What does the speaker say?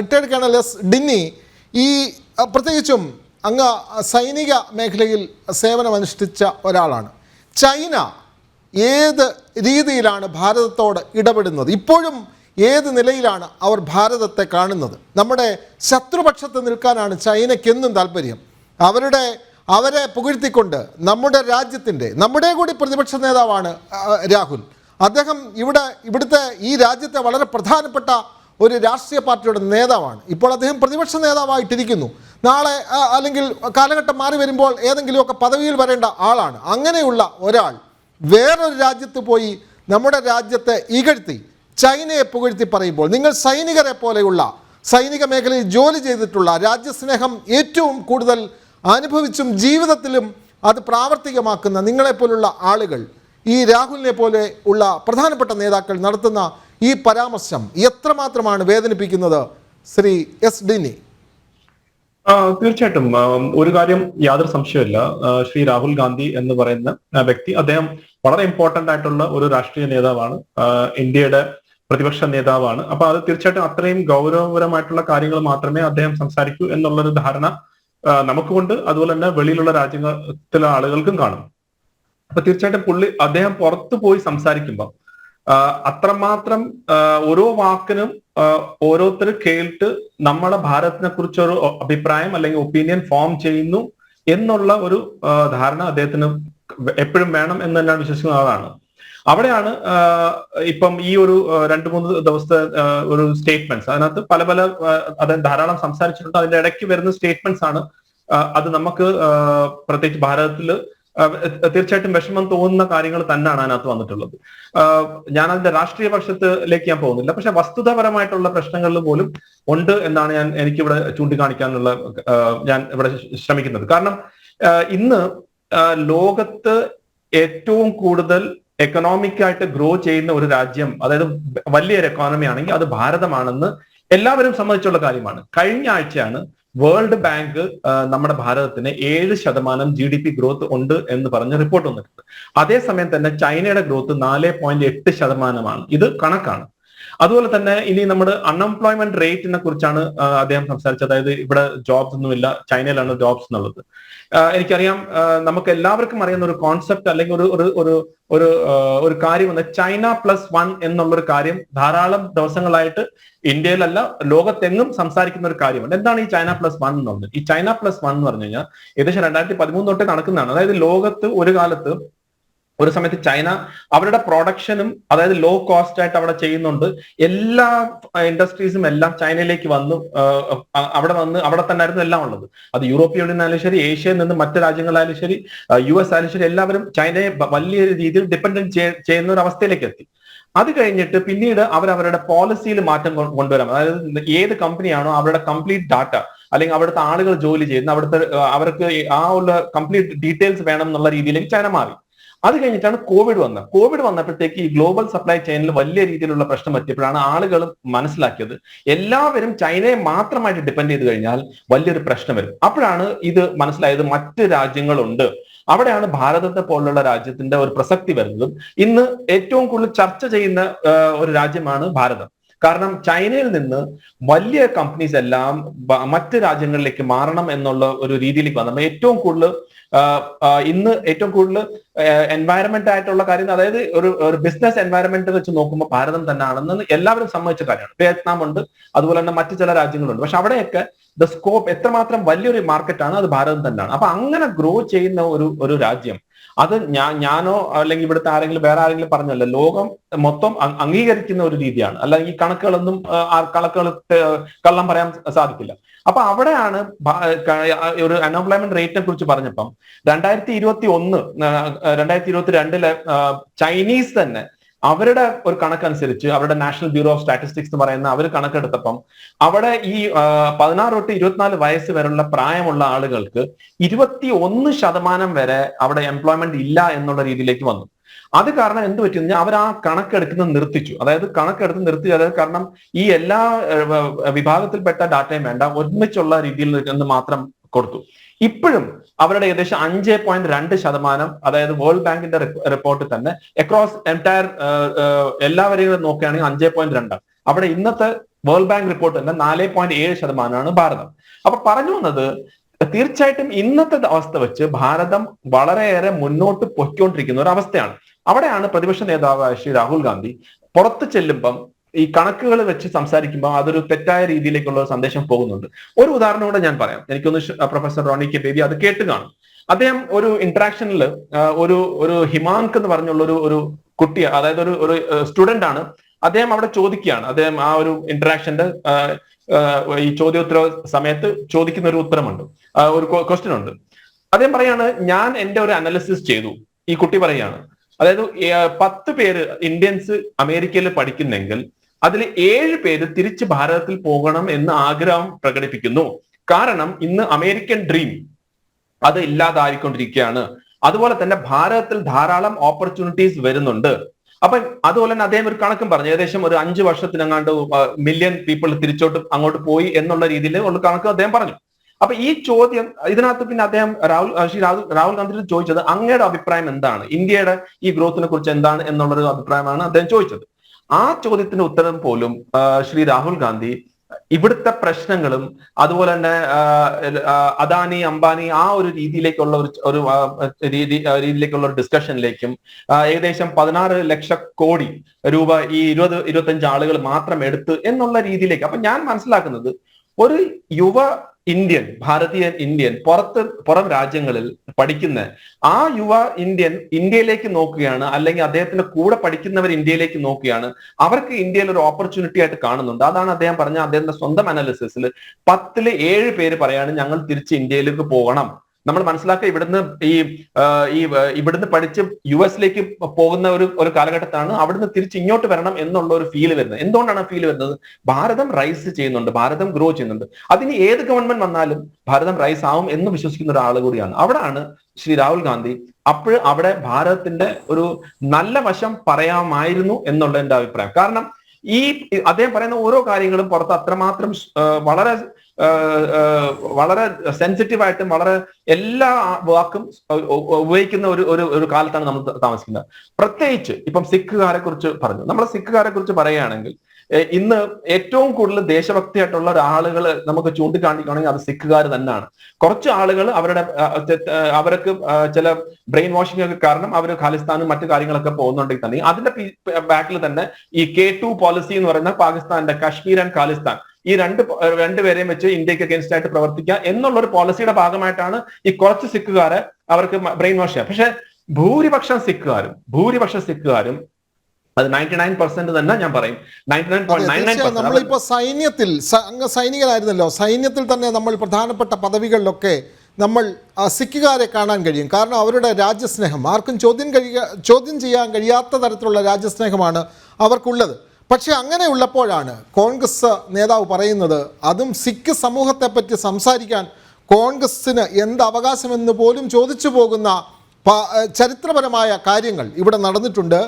Retired colonel S ഡിന്നി ഈ പ്രത്യേകിച്ചും അങ്ങ് സൈനിക മേഖലയിൽ സേവനമനുഷ്ഠിച്ച ഒരാളാണ്. ചൈന ഏത് രീതിയിലാണ് ഭാരതത്തോട് ഇടപെടുന്നത്? ഇപ്പോഴും ഏത് നിലയിലാണ് അവർ ഭാരതത്തെ കാണുന്നത്? നമ്മുടെ ശത്രുപക്ഷത്ത് നിൽക്കാനാണ് ചൈനയ്ക്കെന്നും താല്പര്യം. അവരെ പുകഴ്ത്തിക്കൊണ്ട് നമ്മുടെ കൂടി പ്രതിപക്ഷ നേതാവാണ് രാഹുൽ. അദ്ദേഹം ഇവിടുത്തെ ഈ രാജ്യത്തെ വളരെ പ്രധാനപ്പെട്ട ഒരു രാഷ്ട്രീയ പാർട്ടിയുടെ നേതാവാണ്. ഇപ്പോൾ അദ്ദേഹം പ്രതിപക്ഷ നേതാവായിട്ടിരിക്കുന്നു. നാളെ അല്ലെങ്കിൽ കാലഘട്ടം മാറി വരുമ്പോൾ ഏതെങ്കിലുമൊക്കെ പദവിയിൽ വരേണ്ട ആളാണ്. അങ്ങനെയുള്ള ഒരാൾ വേറൊരു രാജ്യത്ത് പോയി നമ്മുടെ രാജ്യത്തെ ഇകഴ്ത്തി ചൈനയെ പുകഴ്ത്തി പറയുമ്പോൾ, നിങ്ങൾ സൈനികരെ പോലെയുള്ള സൈനിക മേഖലയിൽ ജോലി ചെയ്തിട്ടുള്ള, രാജ്യസ്നേഹം ഏറ്റവും കൂടുതൽ അനുഭവിച്ചും ജീവിതത്തിലും അത് പ്രാവർത്തികമാക്കുന്ന നിങ്ങളെപ്പോലുള്ള ആളുകൾ, ഈ രാഹുലിനെ പോലെ ഉള്ള പ്രധാനപ്പെട്ട നേതാക്കൾ നടത്തുന്ന ഈ പരാമർശം എത്രമാത്രമാണ് വേദനിപ്പിക്കുന്നത് ശ്രീ എസ് ഡിന്നി? തീർച്ചയായിട്ടും ഒരു കാര്യം യാതൊരു സംശയമില്ല, ശ്രീ രാഹുൽ ഗാന്ധി എന്ന് പറയുന്ന വ്യക്തി, അദ്ദേഹം വളരെ ഇമ്പോർട്ടന്റ് ആയിട്ടുള്ള ഒരു രാഷ്ട്രീയ നേതാവാണ്, ഇന്ത്യയുടെ പ്രതിപക്ഷ നേതാവാണ്. അപ്പൊ അത് തീർച്ചയായിട്ടും അത്രയും ഗൗരവപരമായിട്ടുള്ള കാര്യങ്ങൾ മാത്രമേ അദ്ദേഹം സംസാരിക്കൂ എന്നുള്ളൊരു ധാരണ നമുക്കുണ്ട്. അതുപോലെ തന്നെ വെളിയിലുള്ള രാജ്യത്തിലെ ആളുകൾക്കും കാണും. അപ്പൊ തീർച്ചയായിട്ടും അദ്ദേഹം പുറത്തു പോയി സംസാരിക്കുമ്പോൾ അത്രമാത്രം ഓരോ വാക്കിനും ഓരോരുത്തർ കേട്ട് നമ്മളെ ഭാരതത്തിനെ കുറിച്ചൊരു അഭിപ്രായം അല്ലെങ്കിൽ ഒപ്പീനിയൻ ഫോം ചെയ്യുന്നു എന്നുള്ള ഒരു ധാരണ അദ്ദേഹത്തിന് എപ്പോഴും വേണം എന്ന് തന്നെയാണ് വിശ്വസിക്കുന്ന ആളാണ്. അവിടെയാണ് ഇപ്പം ഈ ഒരു 2-3 ദിവസത്തെ ഒരു സ്റ്റേറ്റ്മെന്റ്സ്, അതിനകത്ത് പല അദ്ദേഹം ധാരാളം സംസാരിച്ചിട്ടുണ്ട്. അതിന്റെ ഇടയ്ക്ക് വരുന്ന സ്റ്റേറ്റ്മെന്റ്സ് ആണ് അത് നമുക്ക് പ്രത്യേകിച്ച് ഭാരതത്തിൽ തീർച്ചയായിട്ടും വിഷമം തോന്നുന്ന കാര്യങ്ങൾ തന്നെയാണ് അതിനകത്ത് വന്നിട്ടുള്ളത്. ഞാൻ അതിന്റെ രാഷ്ട്രീയ പക്ഷത്തിലേക്ക് ഞാൻ പോകുന്നില്ല, പക്ഷെ വസ്തുതാപരമായിട്ടുള്ള പ്രശ്നങ്ങളിൽ പോലും ഉണ്ട് എന്നാണ് എനിക്കിവിടെ ചൂണ്ടിക്കാണിക്കാനുള്ള ഞാൻ ഇവിടെ ശ്രമിക്കുന്നത്. കാരണം ഇന്ന് ലോകത്ത് ഏറ്റവും കൂടുതൽ എക്കണോമിക് ആയിട്ട് ഗ്രോ ചെയ്യുന്ന ഒരു രാജ്യം, അതായത് വലിയൊരു എക്കോണമി ആണെങ്കിൽ അത് ഭാരതമാണെന്ന് എല്ലാവരും സമ്മതിച്ചുള്ള കാര്യമാണ്. കഴിഞ്ഞ ആഴ്ചയാണ് വേൾഡ് ബാങ്ക് നമ്മുടെ ഭാരതത്തിന് 7% GDP ഗ്രോത്ത് ഉണ്ട് എന്ന് പറഞ്ഞ റിപ്പോർട്ട് വന്നിട്ടുണ്ട്. അതേസമയം തന്നെ ചൈനയുടെ ഗ്രോത്ത് 4.8%. ഇത് കണക്കാണ്. അതുപോലെ തന്നെ ഇനി നമ്മുടെ അൺഎംപ്ലോയ്മെന്റ് റേറ്റിനെ കുറിച്ചാണ് അദ്ദേഹം സംസാരിച്ചത്. അതായത് ഇവിടെ ജോബ്സ് ഒന്നുമില്ല, ചൈനയിലാണ് ജോബ്സ് എന്നുള്ളത്. എനിക്കറിയാം, നമുക്ക് എല്ലാവർക്കും അറിയുന്ന ഒരു കോൺസെപ്റ്റ് അല്ലെങ്കിൽ ഒരു കാര്യം വന്ന് China +1 എന്നുള്ളൊരു കാര്യം ധാരാളം ദിവസങ്ങളായിട്ട് ഇന്ത്യയിലല്ല ലോകത്തെങ്ങും സംസാരിക്കുന്ന ഒരു കാര്യമുണ്ട്. എന്താണ് ഈ China +1 എന്നുള്ളത്? ഈ China +1 എന്ന് പറഞ്ഞു കഴിഞ്ഞാൽ ഏകദേശം 2013 തൊട്ട് നടക്കുന്നതാണ്. അതായത് ലോകത്ത് ഒരു സമയത്ത് ചൈന അവരുടെ പ്രൊഡക്ഷനും അതായത് ലോ കോസ്റ്റ് ആയിട്ട് അവിടെ ചെയ്യുന്നുണ്ട്. എല്ലാ ഇൻഡസ്ട്രീസും എല്ലാം ചൈനയിലേക്ക് അവിടെ തന്നെ ആയിരുന്നു എല്ലാം ഉള്ളത്. അത് യൂറോപ്യൻ യൂണിയൻ ആയാലും ശരി, ഏഷ്യയിൽ നിന്ന് മറ്റു രാജ്യങ്ങളായാലും ശരി, US ആയാലും ശരി, എല്ലാവരും ചൈനയെ വലിയ രീതിയിൽ ഡിപ്പെൻഡന്റ് ചെയ്യുന്ന ഒരു അവസ്ഥയിലേക്ക് എത്തി. അത് കഴിഞ്ഞിട്ട് പിന്നീട് അവരുടെ പോളിസിയിൽ മാറ്റം കൊണ്ടുവരാം. അതായത് ഏത് കമ്പനിയാണോ അവരുടെ കംപ്ലീറ്റ് ഡാറ്റ അല്ലെങ്കിൽ അവിടുത്തെ ആളുകൾ ജോലി ചെയ്യുന്ന അവർക്ക് ആ ഉള്ള കംപ്ലീറ്റ് ഡീറ്റെയിൽസ് വേണം എന്നുള്ള രീതിയിലേക്ക് ചൈന മാറി. അത് കഴിഞ്ഞിട്ടാണ് കോവിഡ് വന്നപ്പോഴത്തേക്ക് ഈ ഗ്ലോബൽ സപ്ലൈ ചെയിനിൽ വലിയ രീതിയിലുള്ള പ്രശ്നം പറ്റിയപ്പോഴാണ് ആളുകൾ മനസ്സിലാക്കിയത് എല്ലാവരും ചൈനയെ മാത്രമായിട്ട് ഡിപ്പെൻഡ് ചെയ്ത് കഴിഞ്ഞാൽ വലിയൊരു പ്രശ്നം വരും. അപ്പോഴാണ് ഇത് മനസ്സിലായത് മറ്റ് രാജ്യങ്ങളുണ്ട്. അവിടെയാണ് ഭാരതത്തെ പോലുള്ള രാജ്യത്തിന്റെ ഒരു പ്രസക്തി വരുന്നതും. ഇന്ന് ഏറ്റവും കൂടുതൽ ചർച്ച ചെയ്യുന്ന ഒരു രാജ്യമാണ് ഭാരതം. കാരണം ചൈനയിൽ നിന്ന് വലിയ കമ്പനീസ് എല്ലാം മറ്റ് രാജ്യങ്ങളിലേക്ക് മാറണം എന്നുള്ള ഒരു രീതിയിലേക്ക് വന്നു. ഇന്ന് ഏറ്റവും കൂടുതൽ എൻവയറമെന്റ് ആയിട്ടുള്ള കാര്യം, അതായത് ഒരു ബിസിനസ് എൻവയറമെന്റ് വെച്ച് നോക്കുമ്പോൾ ഭാരതം തന്നെയാണെന്ന് എല്ലാവരും സമ്മതിച്ച കാര്യമാണ്. വിയറ്റ്നാം ഉണ്ട്, അതുപോലെ തന്നെ മറ്റു ചില രാജ്യങ്ങളുണ്ട്. പക്ഷെ അവിടെയൊക്കെ സ്കോപ്പ് എത്രമാത്രം വലിയൊരു മാർക്കറ്റാണ്, അത് ഭാരതം തന്നെയാണ്. അപ്പൊ അങ്ങനെ ഗ്രോ ചെയ്യുന്ന ഒരു രാജ്യം, അത് ഞാനോ അല്ലെങ്കിൽ ഇവിടുത്തെ വേറെ ആരെങ്കിലും പറഞ്ഞല്ല, ലോകം മൊത്തം അംഗീകരിക്കുന്ന ഒരു രീതിയാണ്. അല്ലെങ്കിൽ ഈ കണക്കുകൾ കള്ളം പറയാൻ സാധിക്കില്ല. അപ്പൊ അവിടെയാണ് ഒരു അൺഎംപ്ലോയ്മെന്റ് റേറ്റിനെ കുറിച്ച് പറഞ്ഞപ്പം 2022 ചൈനീസ് തന്നെ അവരുടെ ഒരു കണക്കനുസരിച്ച്, അവരുടെ നാഷണൽ ബ്യൂറോ ഓഫ് സ്റ്റാറ്റിസ്റ്റിക്സ് എന്ന് പറയുന്ന അവർ കണക്കെടുത്തപ്പം അവിടെ ഈ 16 തൊട്ട് 24 വയസ്സ് വരെയുള്ള പ്രായമുള്ള ആളുകൾക്ക് 21% വരെ അവിടെ എംപ്ലോയ്മെന്റ് ഇല്ല എന്നുള്ള രീതിയിലേക്ക് വന്നു. അത് കാരണം എന്ത് പറ്റിയെന്ന് പറഞ്ഞാൽ അവർ ആ കണക്കെടുക്കുന്നത് നിർത്തിച്ചു. അതായത് കാരണം ഈ എല്ലാ വിഭാഗത്തിൽപ്പെട്ട ഡാറ്റയും വേണ്ട, ഒരുമിച്ചുള്ള രീതിയിൽ നിന്ന് മാത്രം കൊടുത്തു. ഇപ്പോഴും അവരുടെ ഏകദേശം 5.2%, അതായത് വേൾഡ് ബാങ്കിന്റെ റിപ്പോർട്ടിൽ തന്നെ അക്രോസ് എൻറ്റയർ എല്ലാവരെയും നോക്കുകയാണെങ്കിൽ 5.2. അവിടെ ഇന്നത്തെ വേൾഡ് ബാങ്ക് റിപ്പോർട്ട് തന്നെ 4.7% ഭാരതം. അപ്പൊ പറഞ്ഞു വന്നത്, തീർച്ചയായിട്ടും ഇന്നത്തെ അവസ്ഥ വെച്ച് ഭാരതം വളരെയേറെ മുന്നോട്ട് പൊയ്ക്കൊണ്ടിരിക്കുന്ന ഒരു അവസ്ഥയാണ്. അവിടെയാണ് പ്രതിപക്ഷ നേതാവ് ശ്രീ രാഹുൽ ഗാന്ധി പുറത്ത് ചെല്ലുമ്പം ഈ കണക്കുകൾ വെച്ച് സംസാരിക്കുമ്പോൾ അതൊരു തെറ്റായ രീതിയിലേക്കുള്ള ഒരു സന്ദേശം പോകുന്നുണ്ട്. ഒരു ഉദാഹരണം കൂടെ ഞാൻ പറയാം. എനിക്കൊന്ന് പ്രൊഫസർ റോണി കെ ബേബി അത് കേട്ട് കാണും. അദ്ദേഹം ഒരു ഇന്ററാക്ഷനിൽ ഒരു ഹിമാങ്ക് എന്ന് പറഞ്ഞുള്ള ഒരു കുട്ടി, അതായത് ഒരു സ്റ്റുഡന്റ് ആണ്. അദ്ദേഹം അവിടെ ചോദിക്കുകയാണ്. അദ്ദേഹം ആ ഒരു ഇന്ററാക്ഷന്റെ ഈ ചോദ്യോത്തര സമയത്ത് ചോദിക്കുന്ന ഒരു ഉത്തരമുണ്ട്, ഒരു ക്വസ്റ്റ്യൻ ഉണ്ട്. അദ്ദേഹം പറയാണ്, ഞാൻ എന്റെ ഒരു അനാലിസിസ് ചെയ്തു. ഈ കുട്ടി പറയാണ്, അതായത് 10 പേര് ഇന്ത്യൻസ് അമേരിക്കയിൽ പഠിക്കുന്നെങ്കിൽ അതിൽ 7 പേര് തിരിച്ച് ഭാരതത്തിൽ പോകണം എന്ന് ആഗ്രഹം പ്രകടിപ്പിക്കുന്നു. കാരണം ഇന്ന് അമേരിക്കൻ ഡ്രീം അത് ഇല്ലാതായിക്കൊണ്ടിരിക്കുകയാണ്. അതുപോലെ തന്നെ ഭാരതത്തിൽ ധാരാളം ഓപ്പർച്യൂണിറ്റീസ് വരുന്നുണ്ട്. അപ്പൊ അതുപോലെ തന്നെ അദ്ദേഹം ഒരു കണക്കും പറഞ്ഞു, ഏകദേശം ഒരു 5 വർഷത്തിനങ്ങാണ്ട് മില്യൺ പീപ്പിൾ അങ്ങോട്ട് പോയി എന്നുള്ള രീതിയിൽ ഉള്ള കണക്ക് അദ്ദേഹം പറഞ്ഞു. അപ്പൊ ഈ ചോദ്യം ഇതിനകത്ത് പിന്നെ അദ്ദേഹം രാഹുൽ ഗാന്ധിയോട് ചോദിച്ചത്, അങ്ങയുടെ അഭിപ്രായം എന്താണ്, ഇന്ത്യയുടെ ഈ ഗ്രോത്തിനെ കുറിച്ച് എന്താണ് എന്നുള്ളൊരു അഭിപ്രായമാണ് അദ്ദേഹം ചോദിച്ചത്. ആ ചോദ്യത്തിന് ഉത്തരം പോലും ശ്രീ രാഹുൽ ഗാന്ധി ഇവിടുത്തെ പ്രശ്നങ്ങളും അതുപോലെ തന്നെ അദാനി അംബാനി ആ ഒരു രീതിയിലേക്കുള്ള ഒരു രീതിയിലേക്കുള്ള ഒരു ഡിസ്കഷനിലേക്കും ഏകദേശം 16 ലക്ഷം കോടി രൂപ ഈ 20-25 ആളുകൾ മാത്രം എടുത്ത് എന്നുള്ള രീതിയിലേക്ക്. അപ്പൊ ഞാൻ മനസ്സിലാക്കുന്നത്, ഒരു യുവ ഇന്ത്യൻ, ഭാരതീയ ഇന്ത്യൻ പുറം രാജ്യങ്ങളിൽ പഠിക്കുന്ന ആ യുവ ഇന്ത്യൻ ഇന്ത്യയിലേക്ക് നോക്കുകയാണ്, അല്ലെങ്കിൽ അദ്ദേഹത്തിന്റെ കൂടെ പഠിക്കുന്നവർ ഇന്ത്യയിലേക്ക് നോക്കുകയാണ്. അവർക്ക് ഇന്ത്യയിൽ ഒരു ഓപ്പർച്യൂണിറ്റി ആയിട്ട് കാണുന്നുണ്ട്. അതാണ് അദ്ദേഹം പറഞ്ഞ അദ്ദേഹത്തിന്റെ സ്വന്തം അനാലിസിസിൽ 10-ൽ 7 പേര് പറയാണ് ഞങ്ങൾ തിരിച്ച് ഇന്ത്യയിലേക്ക് പോകണം. നമ്മൾ മനസ്സിലാക്കുക, ഇവിടുന്ന് പഠിച്ച് US-ലേക്ക് പോകുന്ന ഒരു കാലഘട്ടത്താണ് അവിടുന്ന് തിരിച്ച് ഇങ്ങോട്ട് വരണം എന്നുള്ള ഒരു ഫീല് വരുന്നത്. എന്തുകൊണ്ടാണ് ഫീൽ വരുന്നത്? ഭാരതം റൈസ് ചെയ്യുന്നുണ്ട്, ഭാരതം ഗ്രോ ചെയ്യുന്നുണ്ട്. അതിന് ഏത് ഗവൺമെന്റ് വന്നാലും ഭാരതം റൈസ് ആവും എന്ന് വിശ്വസിക്കുന്ന ഒരാൾ കൂടിയാണ്. അവിടാണ് ശ്രീ രാഹുൽ ഗാന്ധി അവിടെ ഭാരതത്തിന്റെ ഒരു നല്ല വശം പറയാമായിരുന്നു എന്നുള്ള എന്റെ അഭിപ്രായം. കാരണം അദ്ദേഹം പറയുന്ന ഓരോ കാര്യങ്ങളും പുറത്ത് അത്രമാത്രം വളരെ സെൻസിറ്റീവ് ആയിട്ടും വളരെ എല്ലാ വാക്കും ഉപയോഗിക്കുന്ന ഒരു കാലത്താണ് നമ്മൾ താമസിക്കുന്നത്. പ്രത്യേകിച്ച് ഇപ്പം സിഖുകാരെ കുറിച്ച് പറഞ്ഞു. നമ്മൾ സിഖുകാരെ കുറിച്ച് പറയുകയാണെങ്കിൽ ഇന്ന് ഏറ്റവും കൂടുതൽ ദേശഭക്തിയായിട്ടുള്ള ആളുകൾ നമുക്ക് ചൂണ്ടിക്കാണിക്കുകയാണെങ്കിൽ അത് സിഖുകാർ തന്നെയാണ്. കുറച്ച് ആളുകൾ അവർക്ക് ചില ബ്രെയിൻ വാഷിംഗ് ഒക്കെ കാരണം അവർ ഖാലിസ്ഥാനും മറ്റു കാര്യങ്ങളൊക്കെ പോകുന്നുണ്ടെങ്കിൽ തന്നെ അതിന്റെ ബാക്കിൽ തന്നെ ഈ K2 പോളിസി എന്ന് പറയുന്ന പാകിസ്ഥാന്റെ കശ്മീർ ആൻഡ് ഖാലിസ്ഥാൻ ഈ രണ്ടുപേരെയും വെച്ച് ഇന്ത്യക്ക് അഗേൻസ്റ്റ് ആയിട്ട് പ്രവർത്തിക്കുക എന്നുള്ള ഒരു പോളിസിയുടെ ഭാഗമായിട്ടാണ് ഈ കുറച്ച് സിഖുകാരെ അവർക്ക് ബ്രെയിൻ വാഷ് ചെയ്യുക. പക്ഷെ ഭൂരിപക്ഷം സിഖുകാരും അത് 99% തന്നെ ഞാൻ പറയും, 99.99%. നമ്മളിപ്പോ സൈനികരായിരുന്നല്ലോ, സൈന്യത്തിൽ തന്നെ നമ്മൾ പ്രധാനപ്പെട്ട പദവികളിലൊക്കെ നമ്മൾ സിഖുകാരെ കാണാൻ കഴിയും. കാരണം അവരുടെ രാജ്യസ്നേഹം ആർക്കും ചോദ്യം ചെയ്യാൻ കഴിയാത്ത തരത്തിലുള്ള രാജ്യസ്നേഹമാണ് അവർക്കുള്ളത്. പക്ഷേ അങ്ങനെയുള്ളപ്പോഴാണ് കോൺഗ്രസ് നേതാവ് പറയുന്നത്, അതും സിഖ് സമൂഹത്തെ പറ്റി സംസാരിക്കാൻ കോൺഗ്രസ്സിന് എന്ത് അവകാശമെന്ന് പോലും ചോദിച്ചു പോകുന്ന ചരിത്രപരമായ കാര്യങ്ങൾ ഇവിടെ നടന്നിട്ടുണ്ട്.